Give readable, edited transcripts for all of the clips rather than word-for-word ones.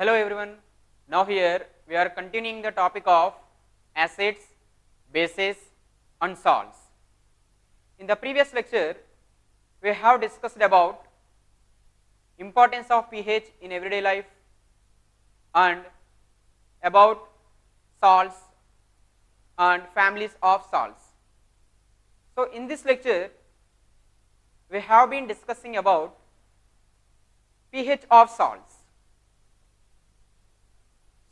Hello everyone. Now here we are continuing the topic of acids, bases and salts. In the previous lecture we have discussed about importance of pH in everyday life and about salts and families of salts. So in this lecture we have been discussing about pH of salts.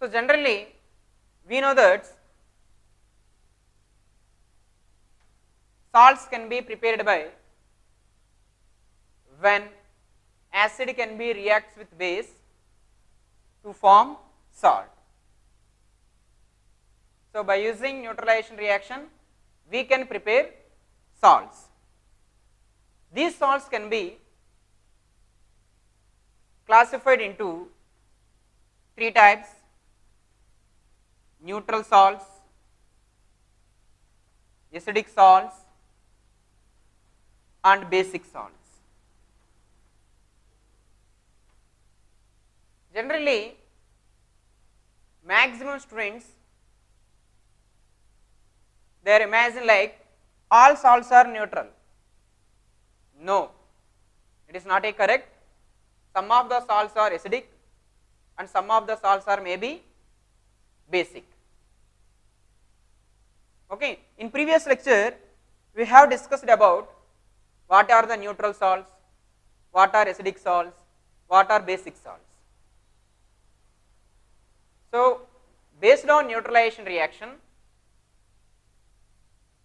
So generally we know that salts can be prepared by when acid can be reacts with base to form salt. So by using neutralization reaction we can prepare salts. These salts can be classified into three types: neutral salts, acidic salts and basic salts. Generally maximum students they imagine like all salts are neutral. No, it is not a correct. Some of the salts are acidic and some of the salts are maybe basic. Okay. In previous lecture we have discussed about what are the neutral salts, what are acidic salts, what are basic salts. So based on neutralization reaction,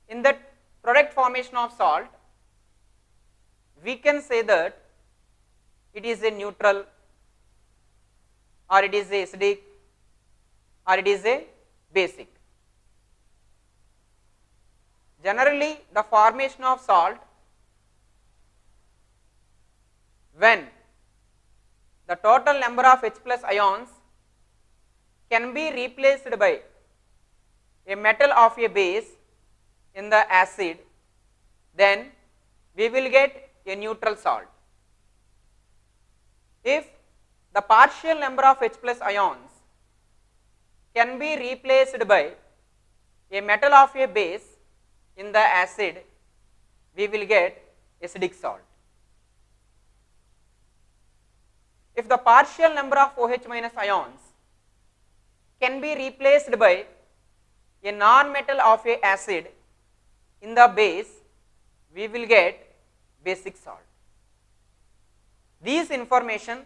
in that product formation of salt we can say that it is a neutral or it is a acidic or it is a basic. Generally the formation of salt when the total number of H plus ions can be replaced by a metal of a base in the acid, then we will get a neutral salt. If the partial number of H plus ions can be replaced by a metal of a base in the acid, we will get acidic salt. If the partial number of OH minus ions can be replaced by a non-metal of a acid in the base, we will get basic salt. These information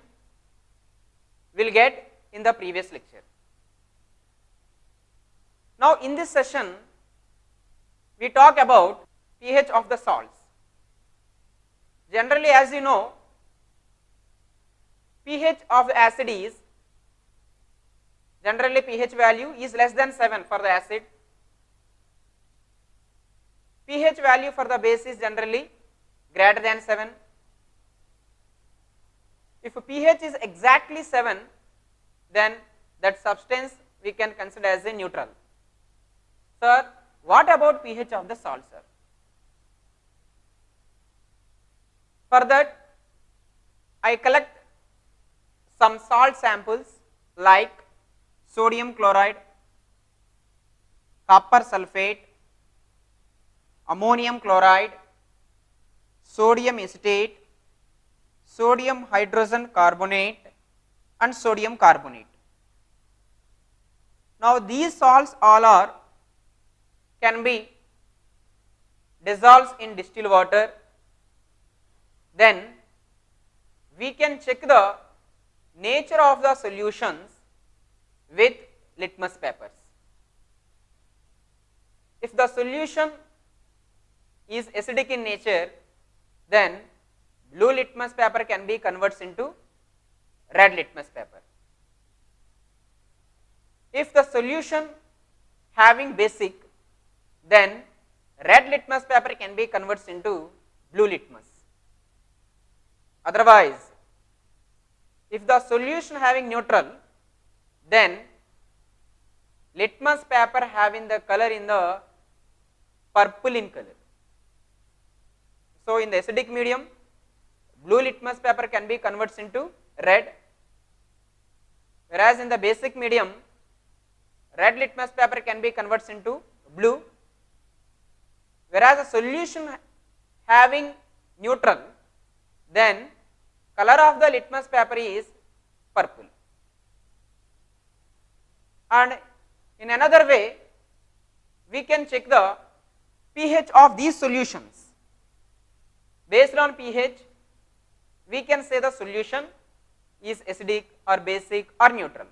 will get in the previous lecture. Now in this session we talk about pH of the salts. Generally, as you know, pH of the acid is generally pH value is less than 7 for the acid. pH value for the base is generally greater than 7. If pH is exactly 7, then that substance we can consider as a neutral. Sir, what about pH of the salt, sir? For that I collect some salt samples like sodium chloride, copper sulfate, ammonium chloride, sodium acetate, sodium hydrogen carbonate and sodium carbonate. Now these salts all are can be dissolved in distilled water, then we can check the nature of the solutions with litmus papers. If the solution is acidic in nature, then blue litmus paper can be converted into red litmus paper. If the solution having basic, then red litmus paper can be converted into blue litmus. Otherwise, if the solution having neutral, then litmus paper having the color in the purple in color. So in the acidic medium, blue litmus paper can be converted into red. whereas in the basic medium red litmus paper can be converted into blue, whereas a solution having neutral, then color of the litmus paper is purple. And in another way, we can check the pH of these solutions. Based on pH, we can say the solution is acidic or basic or neutral.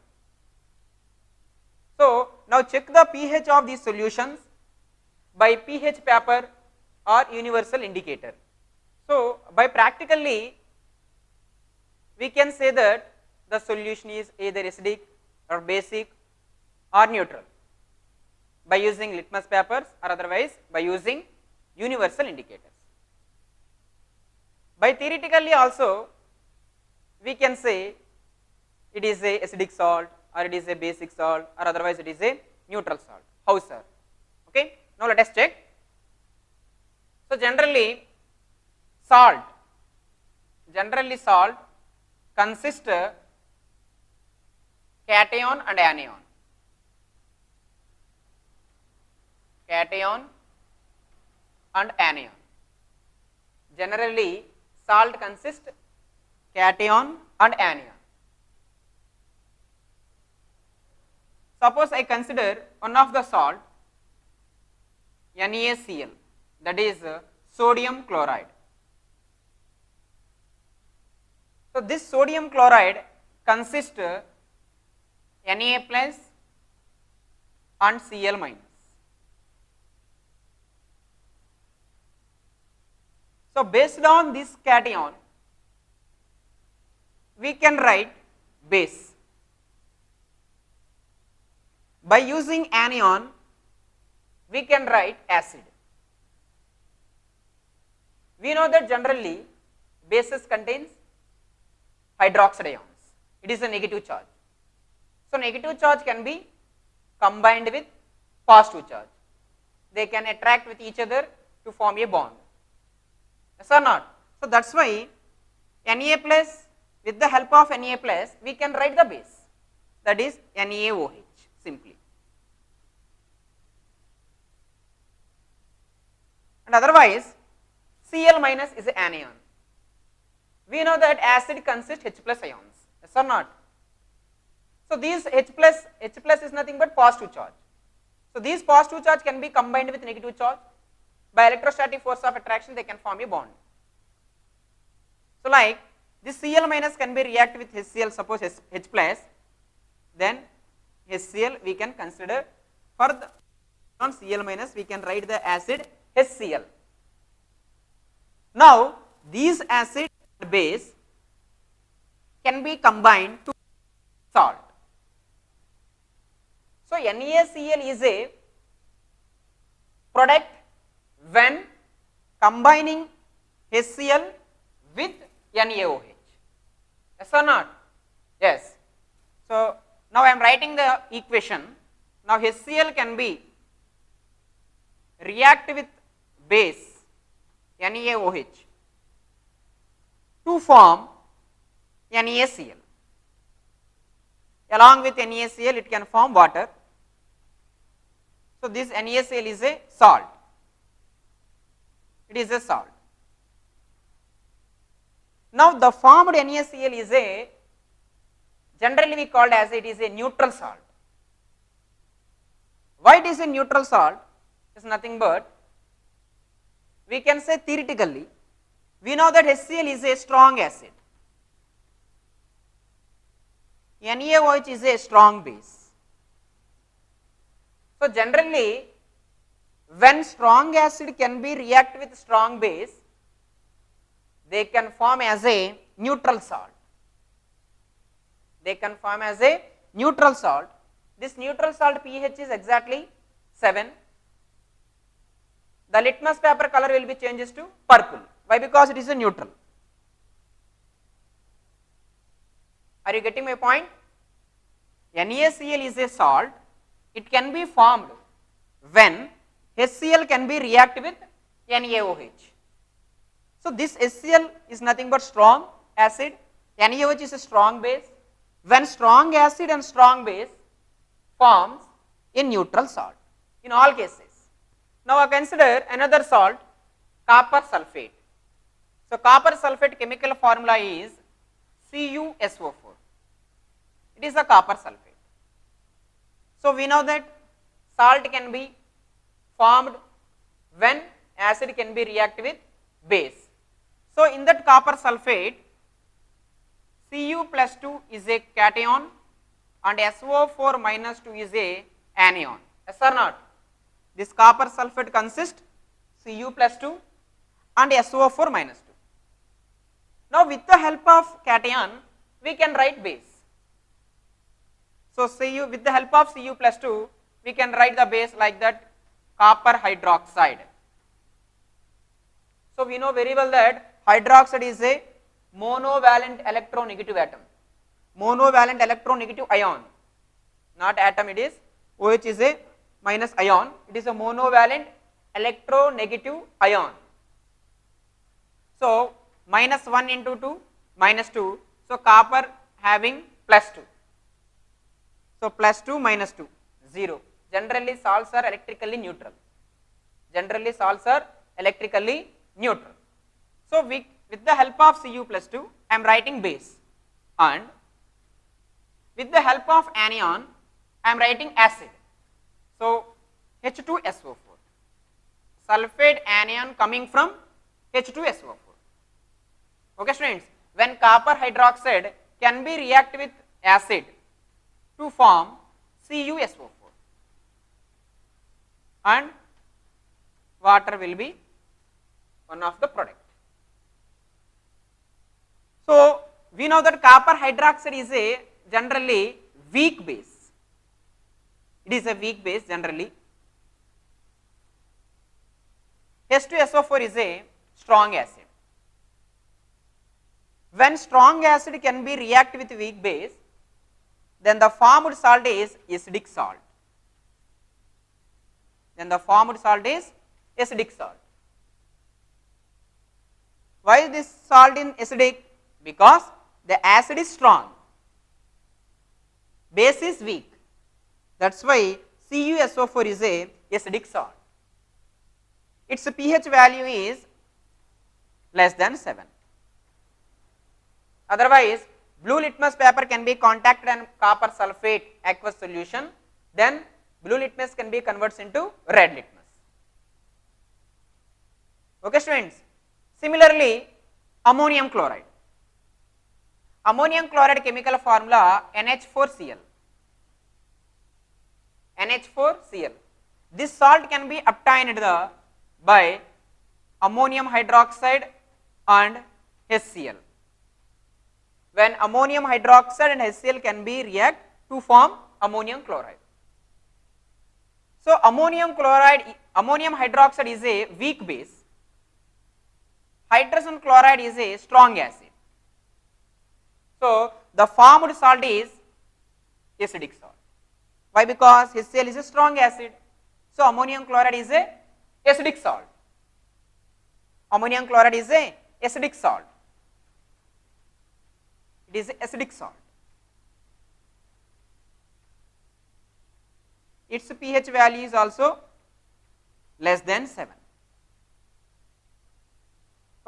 So now check the pH of these solutions by pH paper or universal indicator. So by practically we can say that the solution is either acidic or basic or neutral by using litmus papers or otherwise by using universal indicators. By theoretically also we can say it is a acidic salt or it is a basic salt or otherwise it is a neutral salt. How, sir? Okay. Now let us check. So generally salt consists cation and anion. Cation and anion. Generally salt consists cation and anion. Suppose I consider one of the salt NaCl, that is sodium chloride. So this sodium chloride consists Na plus and Cl minus. So based on this cation, we can write base. By using anion, we can write acid. We know that generally bases contains hydroxide ions. It is a negative charge. So negative charge can be combined with positive charge. They can attract with each other to form a bond. Yes or not? So that's why Na plus, with the help of Na plus, we can write the base, that is NaOH simply. And otherwise Cl minus is an anion. We know that acid consists H plus ions. Yes or not? So these H plus is nothing but positive charge. So these positive charge can be combined with negative charge. By electrostatic force of attraction, they can form a bond. So like this Cl minus can be react with HCl, suppose H plus, then HCl we can consider for the on Cl minus we can write the acid HCl. Now these acid and base can be combined to salt. So NaCl is a product when combining HCl with NaOH. Yes or not? Yes. So now I am writing the equation. Now HCl can be react with base NaOH to form NaCl. Along with NaCl it can form water. So this NaCl is a salt. It is a salt. Now the formed NaCl is a, generally we called as it is a neutral salt. Why it is a neutral salt? It is nothing but, we can say theoretically, we know that HCl is a strong acid. NaOH is a strong base. So generally, when strong acid can be react with strong base, they can form as a neutral salt. They can form as a neutral salt. This neutral salt pH is exactly 7. The litmus paper color will be changes to purple. Why? Because it is a neutral. Are you getting my point? NaCl is a salt. It can be formed when HCl can be react with NaOH. So this HCl is nothing but strong acid, NaOH is a strong base. when strong acid and strong base forms a neutral salt in all cases. Now I consider another salt, copper sulfate. So copper sulfate chemical formula is CuSO4. It is a copper sulfate. So we know that salt can be formed when acid can be reacted with base. So in that copper sulfate, Cu plus 2 is a cation and SO4 minus 2 is a anion. Yes or not? This copper sulfate consists Cu plus 2 and SO4 minus 2. Now with the help of cation, we can write base. So Cu, with the help of Cu plus 2, we can write the base like that, copper hydroxide. So we know very well that hydroxide is a monovalent electronegative atom. Monovalent electronegative ion, not atom, it is OH is a minus ion, it is a monovalent electronegative ion. So minus 1 into 2 minus 2, so copper having plus 2. So plus 2 minus 2, 0. Generally salts are electrically neutral. Generally salts are electrically neutral. So with the help of Cu plus 2, I am writing base, and with the help of anion, I am writing acid. So H2SO4, sulfate anion coming from H2SO4. Okay students, when copper hydroxide can be reacted with acid to form CuSO4, and water will be one of the product. So we know that copper hydroxide is a generally weak base. It is a weak base generally. H2SO4 is a strong acid. When strong acid can be reacted with weak base, then the formed salt is acidic salt. Then the formed salt is acidic salt. Why is this salt in acidic? Because the acid is strong, base is weak. That's why CuSO4 is a acidic salt. Its pH value is less than 7. Otherwise, blue litmus paper can be contacted and copper sulfate aqueous solution, then blue litmus can be converted into red litmus. Okay students, similarly ammonium chloride. Ammonium chloride chemical formula NH4Cl. NH4Cl. This salt can be obtained by ammonium hydroxide and HCl. When ammonium hydroxide and HCl can be react to form ammonium chloride. So ammonium hydroxide is a weak base. Hydrogen chloride is a strong acid. So the formed salt is acidic salt. Why? Because HCl is a strong acid. So ammonium chloride is a acidic salt. Ammonium chloride is a acidic salt. It is acidic salt. Its pH value is also less than 7.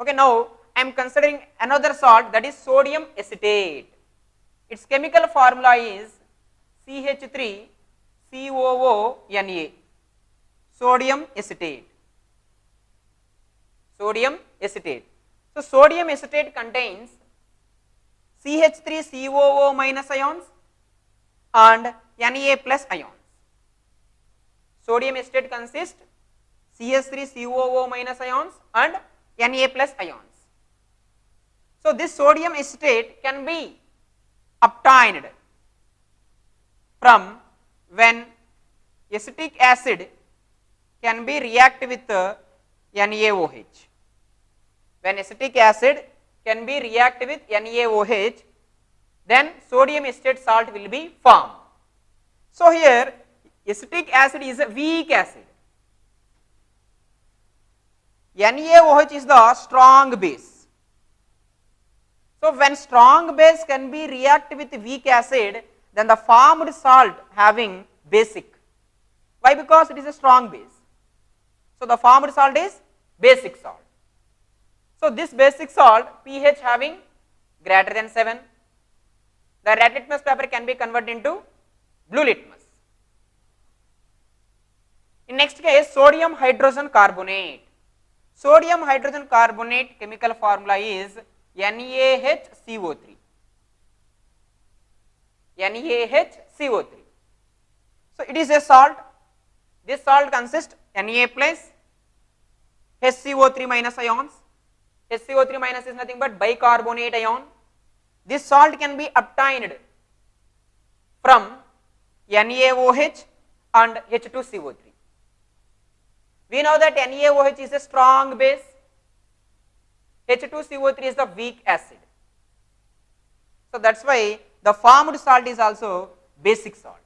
Okay, now I am considering another salt, that is sodium acetate. Its chemical formula is CH3COONA, sodium acetate. Sodium acetate. So sodium acetate contains CH3COO minus ions and Na plus ions. Sodium acetate consists CH3COO minus ions and Na plus ions. So this sodium acetate can be obtained from when acetic acid can be reacted with NaOH. When acetic acid can be reacted with NaOH, then sodium acetate salt will be formed. So here acetic acid is a weak acid. NaOH is the strong base. So when strong base can be react with weak acid, then the formed salt having basic. Why? Because it is a strong base. So the formed salt is basic salt. So this basic salt pH having greater than 7, the red litmus paper can be converted into blue litmus. In next case, sodium hydrogen carbonate. Sodium hydrogen carbonate chemical formula is NaHCO3. NaHCO3. So it is a salt. This salt consists Na plus HCO3 minus ions. HCO3 minus is nothing but bicarbonate ion. This salt can be obtained from NaOH and H2CO3. We know that NaOH is a strong base, H2CO3 is the weak acid. So that's why the formed salt is also basic salt.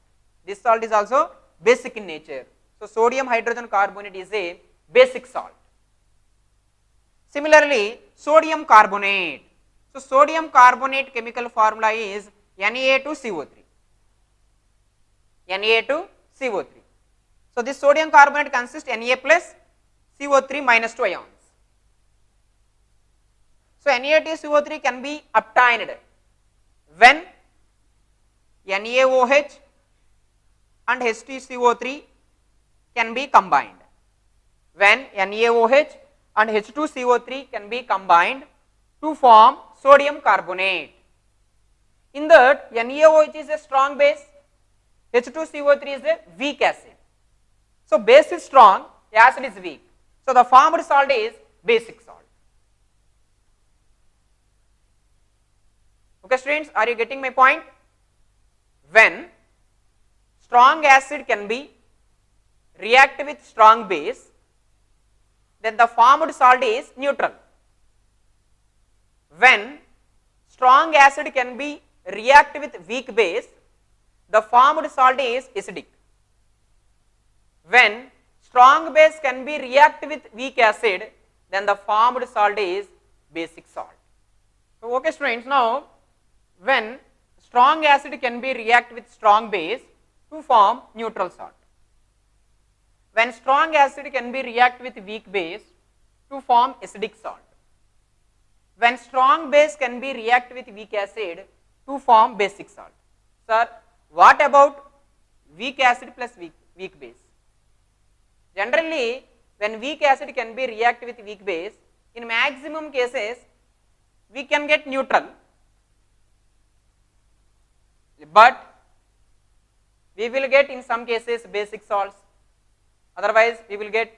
This salt is also basic in nature. So sodium hydrogen carbonate is a basic salt. Similarly, sodium carbonate. So sodium carbonate chemical formula is Na2CO3. Na2CO3. So this sodium carbonate consists Na plus CO3 minus 2 ions. So Na2CO3 can be obtained when NaOH and H2CO3 can be combined. When NaOH and H2CO3 can be combined to form sodium carbonate. In that, NaOH is a strong base, H2CO3 is a weak acid. So base is strong, acid is weak. So the formed salt is basic salt. Okay students, are you getting my point? When strong acid can be react with strong base, then the formed salt is neutral. When strong acid can be react with weak base, the formed salt is acidic. When strong base can be react with weak acid, then the formed salt is basic salt. So okay students, now when strong acid can be react with strong base to form neutral salt. When strong acid can be react with weak base to form acidic salt. When strong base can be react with weak acid to form basic salt. Sir, what about weak acid plus weak base? Generally, when weak acid can be react with weak base, in maximum cases, we can get neutral, but we will get in some cases basic salts, otherwise we will get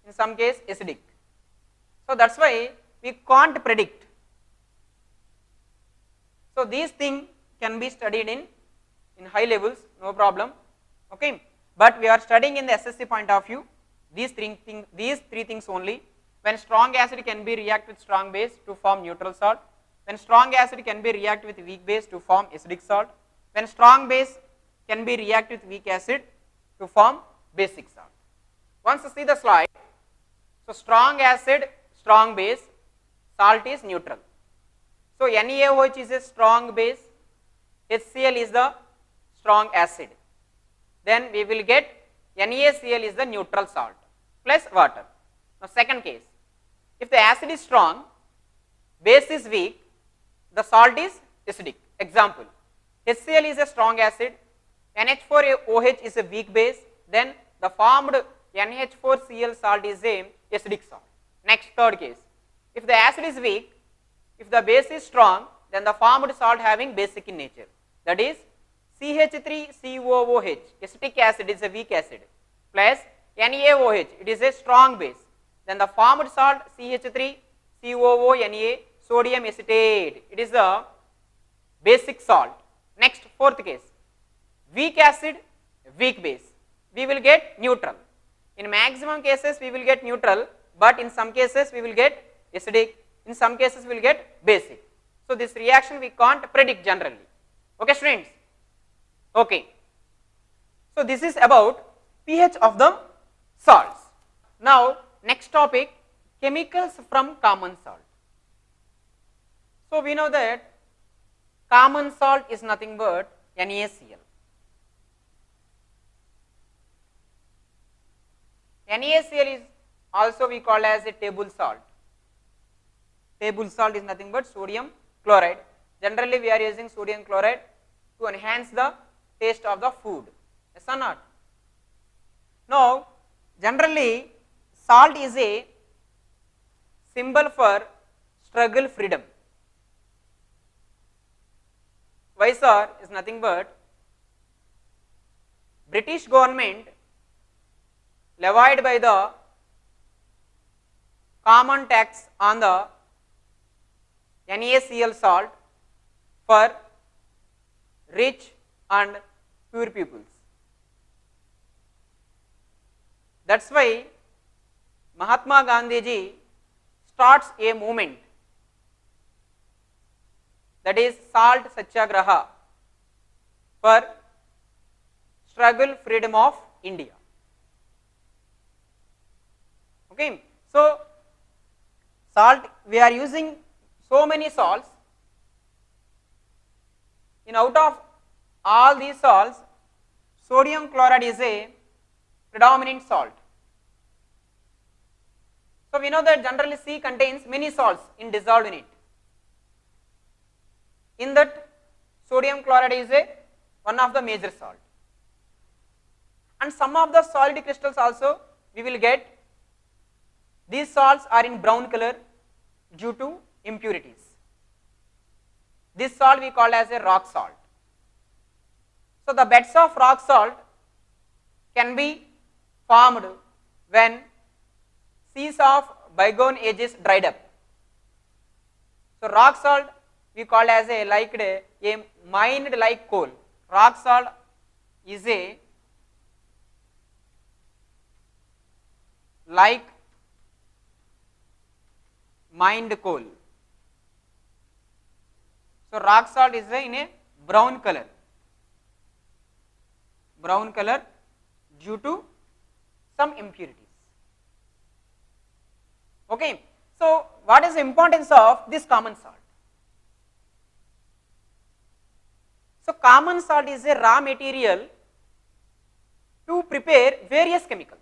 in some case acidic. So that's why we can't predict. So these things can be studied in high levels, no problem, okay. But we are studying in the SSC point of view, these three things only. When strong acid can be react with strong base to form neutral salt, when strong acid can be react with weak base to form acidic salt, when strong base can be react with weak acid to form basic salt. Once you see the slide, so strong acid, strong base, salt is neutral. So NaOH is a strong base, HCl is the strong acid. Then we will get NaCl is the neutral salt plus water. Now second case, if the acid is strong, base is weak, the salt is acidic. Example, HCl is a strong acid, NH4OH is a weak base, then the formed NH4Cl salt is a acidic salt. Next third case, if the acid is weak, if the base is strong, then the formed salt having basic in nature, that is CH3COOH, acetic acid is a weak acid, plus NaOH, it is a strong base, then the formed salt CH3COONA, sodium acetate, it is the basic salt. Next fourth case, weak acid, weak base, we will get neutral. In maximum cases we will get neutral, but in some cases we will get acidic, in some cases we will get basic. So this reaction we can't predict generally. Okay students? Okay. So this is about pH of the salts. Now next topic, chemicals from common salt. So we know that common salt is nothing but NaCl. NaCl is also we call as a table salt. Table salt is nothing but sodium chloride. Generally we are using sodium chloride to enhance the taste of the food. Yes or not? Now generally salt is a symbol for struggle freedom. Mysore is nothing but British government levied by the common tax on the NaCl salt for rich and poor peoples. That's why Mahatma Gandhi ji starts a movement, that is salt satyagraha, for struggle freedom of India. Okay, so salt, we are using so many salts. In out of all these salts, sodium chloride is a predominant salt. So we know that generally sea contains many salts dissolved in it. In that, sodium chloride is one of the major salt. And some of the solid crystals also we will get. These salts are in brown color due to impurities. This salt we call as a rock salt. So the beds of rock salt can be formed when seas of bygone ages dried up. So rock salt we call as a mined like coal. Rock salt is a like mined coal. So rock salt is in a brown color due to some impurities. Okay, so what is the importance of this common salt? So common salt is a raw material to prepare various chemicals.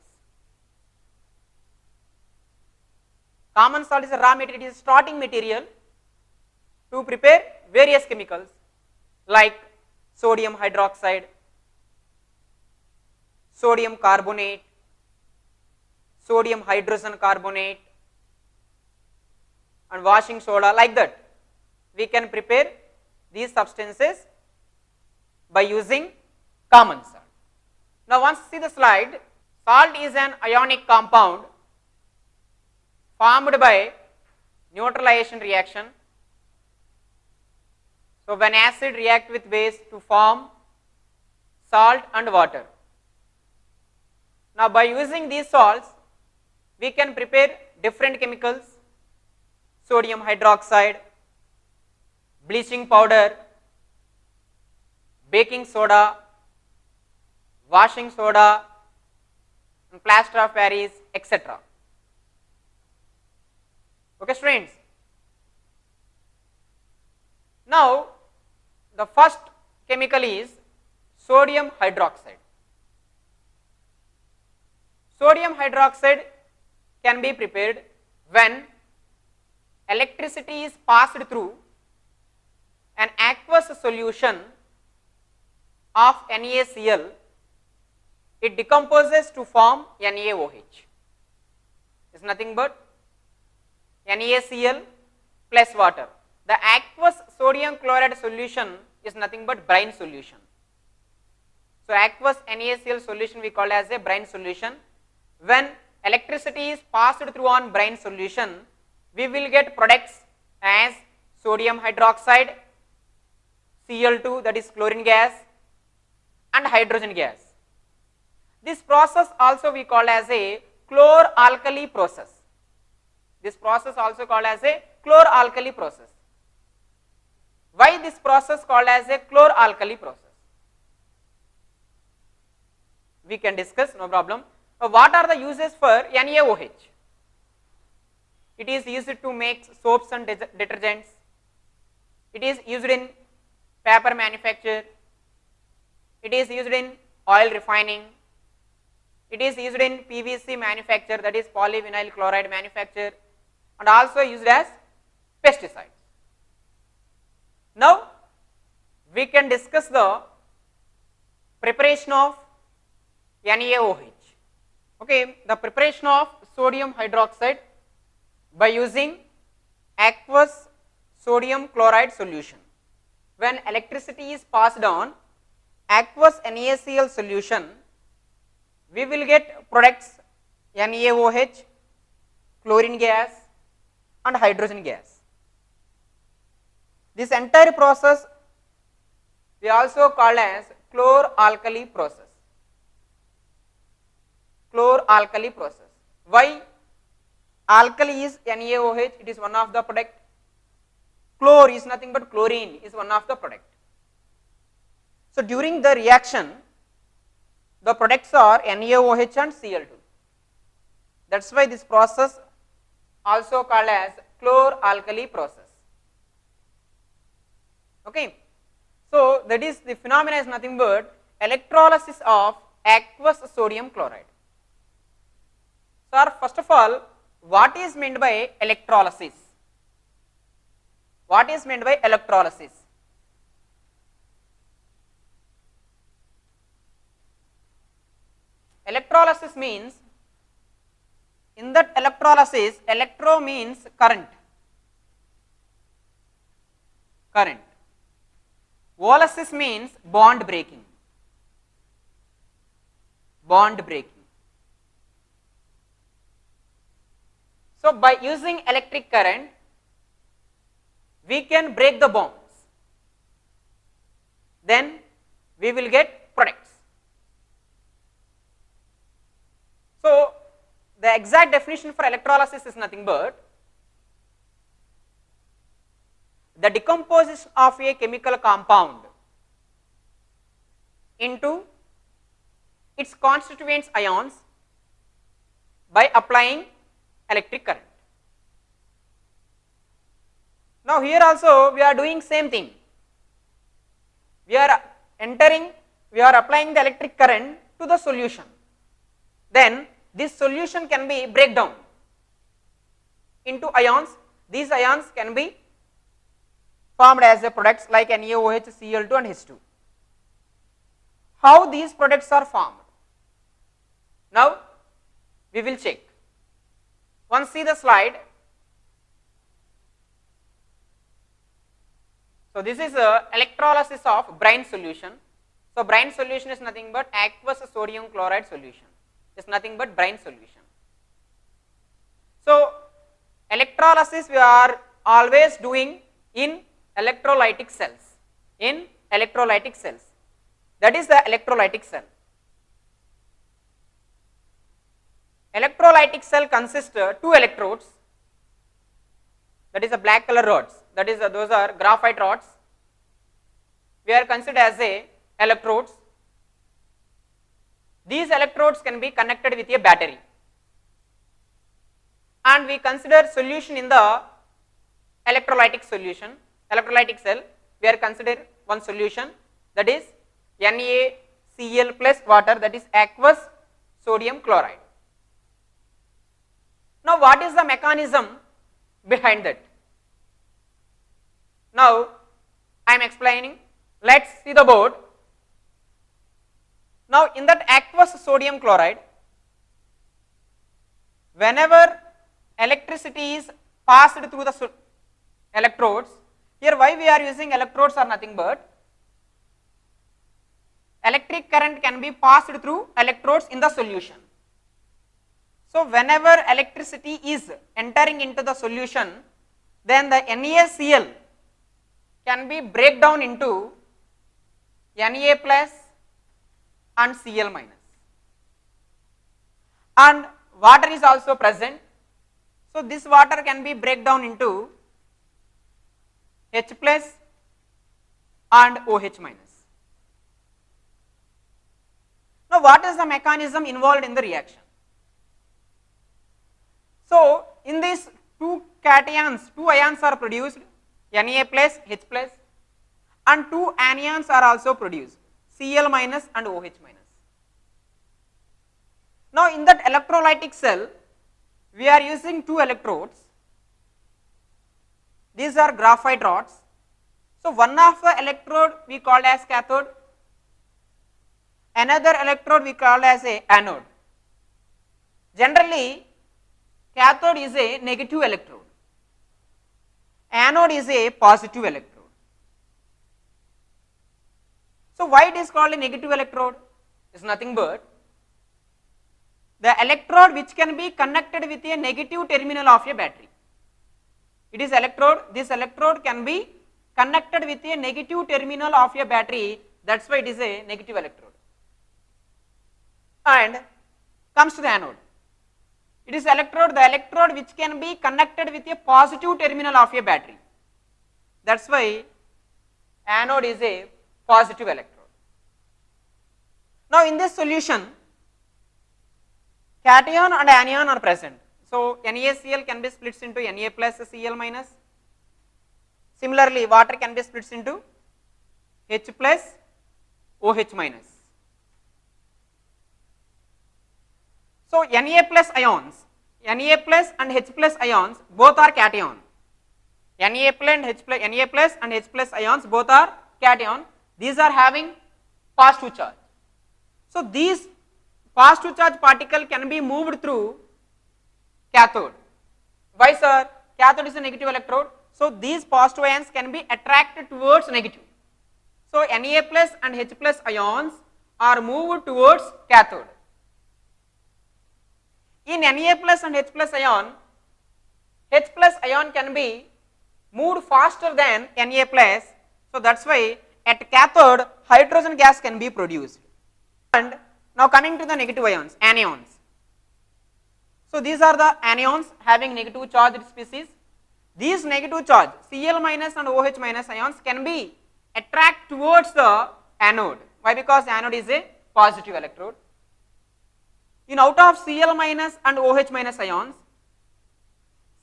Common salt is a raw material, it is a starting material to prepare various chemicals like sodium hydroxide, sodium carbonate, sodium hydrogen carbonate, and washing soda, like that. We can prepare these substances by using common salt. Now once see the slide, salt is an ionic compound formed by neutralization reaction. So when acid react with base to form salt and water. Now by using these salts, we can prepare different chemicals, sodium hydroxide, bleaching powder, baking soda, washing soda, and plaster of Paris, etc. Okay, students. Now, the first chemical is sodium hydroxide. Sodium hydroxide can be prepared when electricity is passed through an aqueous solution of NaCl. It decomposes to form NaOH. It's nothing but NaCl plus water. The aqueous sodium chloride solution is nothing but brine solution. So aqueous NaCl solution we call as a brine solution. When electricity is passed through on brine solution, we will get products as sodium hydroxide, Cl2, that is chlorine gas, and hydrogen gas. This process also we call as a chlor-alkali process. This process also called as a chlor-alkali process. Why this process called as a chlor-alkali process? We can discuss, no problem. What are the uses for NaOH? It is used to make soaps and detergents. it is used in paper manufacture, it is used in oil refining, it is used in PVC manufacture, that is polyvinyl chloride manufacture, and also used as pesticides. Now we can discuss the preparation of NaOH. Okay, the preparation of sodium hydroxide by using aqueous sodium chloride solution. When electricity is passed on aqueous NaCl solution, we will get products NaOH, chlorine gas and hydrogen gas. This entire process we also call as chlor-alkali process. Chlor-alkali process. Why? Alkali is NaOH, it is one of the product. Chlor is nothing but chlorine, is one of the product. So during the reaction, the products are NaOH and Cl2. That's why this process also called as chlor-alkali process. Okay. So that is, the phenomena is nothing but electrolysis of aqueous sodium chloride. Sir, first of all, what is meant by electrolysis? What is meant by electrolysis? Electrolysis means, in that electrolysis, electro means current. Current. Olysis means bond breaking. Bond breaking. So by using electric current, we can break the bonds. Then we will get products. So the exact definition for electrolysis is nothing but the decomposition of a chemical compound into its constituent ions by applying electric current. Now here also we are doing same thing. We are applying the electric current to the solution. Then this solution can be break down into ions. These ions can be formed as the products like NaOH, Cl2 and H2. How these products are formed? Now we will check. Once see the slide. So this is a electrolysis of brine solution. So brine solution is nothing but aqueous sodium chloride solution. It's nothing but brine solution. So electrolysis we are always doing in electrolytic cells. In electrolytic cells. That is the electrolytic cell. Electrolytic cell consists of two electrodes, that is a black color rods, that is those are graphite rods. We are considered as a electrodes. These electrodes can be connected with a battery, and we consider solution in the electrolytic solution, electrolytic cell. We are consider one solution, that is NaCl plus water, that is aqueous sodium chloride. Now what is the mechanism behind that? Now I am explaining. Let's see the board. Now in that aqueous sodium chloride, whenever electricity is passed through the electrodes, here why we are using electrodes are nothing but electric current can be passed through electrodes in the solution. So whenever electricity is entering into the solution, then the NaCl can be break down into Na plus and Cl minus, and water is also present. So this water can be break down into H plus and OH minus. Now what is the mechanism involved in the reaction? So in this two cations, two ions are produced, Na plus H plus, and two anions are also produced, Cl minus and OH minus. Now in that electrolytic cell we are using two electrodes. These are graphite rods. So one of the electrode we call as cathode, another electrode we call as a anode. Generally cathode is a negative electrode, anode is a positive electrode. So why it is called a negative electrode? Is nothing but the electrode which can be connected with a negative terminal of a battery. It is electrode, this electrode can be connected with a negative terminal of a battery, that's why it is a negative electrode. And comes to the anode. It is electrode, the electrode which can be connected with a positive terminal of a battery. That's why anode is a positive electrode. Now in this solution, cation and anion are present. So NaCl can be split into Na plus Cl minus. Similarly, water can be split into H plus OH minus. So Na plus ions, Na plus and H plus ions both are cation. Na plus and H plus ions both are cation. These are having positive charge. So these positive charge particle can be moved through cathode. Why sir? Cathode is a negative electrode. So these positive ions can be attracted towards negative. So Na plus and H plus ions are moved towards cathode. In Na plus and H plus ion can be moved faster than Na plus. So that's why at cathode hydrogen gas can be produced. And now coming to the negative ions, anions. So these are the anions having negative charged species. These negative charge Cl minus and OH minus ions can be attract towards the anode. Why? Because anode is a positive electrode. In out of Cl minus and OH minus ions,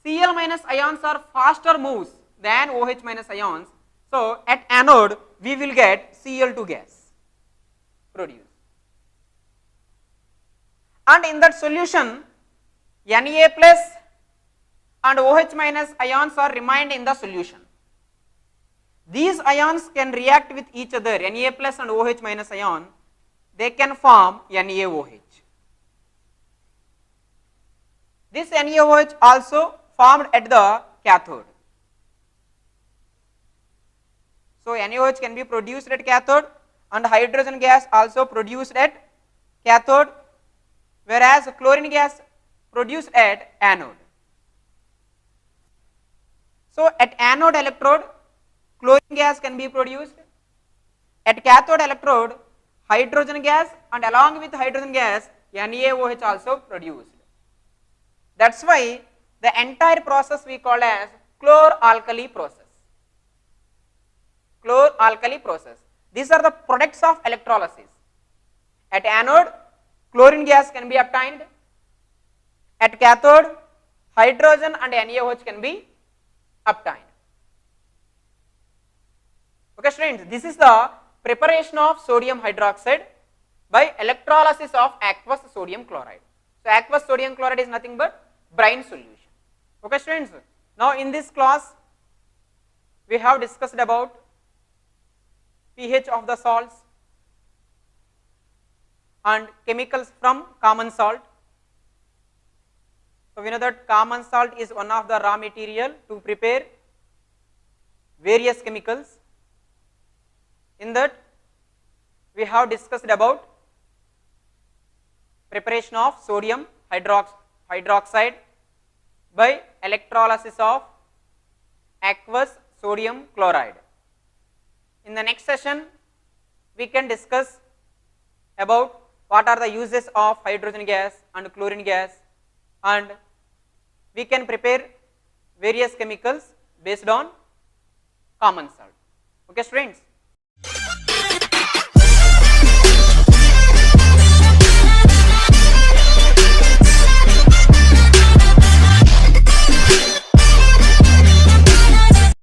Cl minus ions are faster moves than OH minus ions. So at anode we will get Cl2 gas produced. And in that solution, Na plus and OH minus ions are remained in the solution. These ions can react with each other, Na plus and OH minus ion, they can form NaOH. This NaOH also formed at the cathode. So NaOH can be produced at cathode and hydrogen gas also produced at cathode, whereas chlorine gas produced at anode. So at anode electrode chlorine gas can be produced, at cathode electrode hydrogen gas, and along with hydrogen gas NaOH also produced. That's why the entire process we call as chlor-alkali process. Chlor-alkali process. These are the products of electrolysis. At anode chlorine gas can be obtained, at cathode hydrogen and NaOH can be obtained. Okay students, this is the preparation of sodium hydroxide by electrolysis of aqueous sodium chloride. So aqueous sodium chloride is nothing but brine solution. Okay students, now in this class we have discussed about pH of the salts and chemicals from common salt. So we know that common salt is one of the raw material to prepare various chemicals. In that we have discussed about preparation of sodium hydroxide by electrolysis of aqueous sodium chloride. In the next session we can discuss about what are the uses of hydrogen gas and chlorine gas, and we can prepare various chemicals based on common salt. Okay students.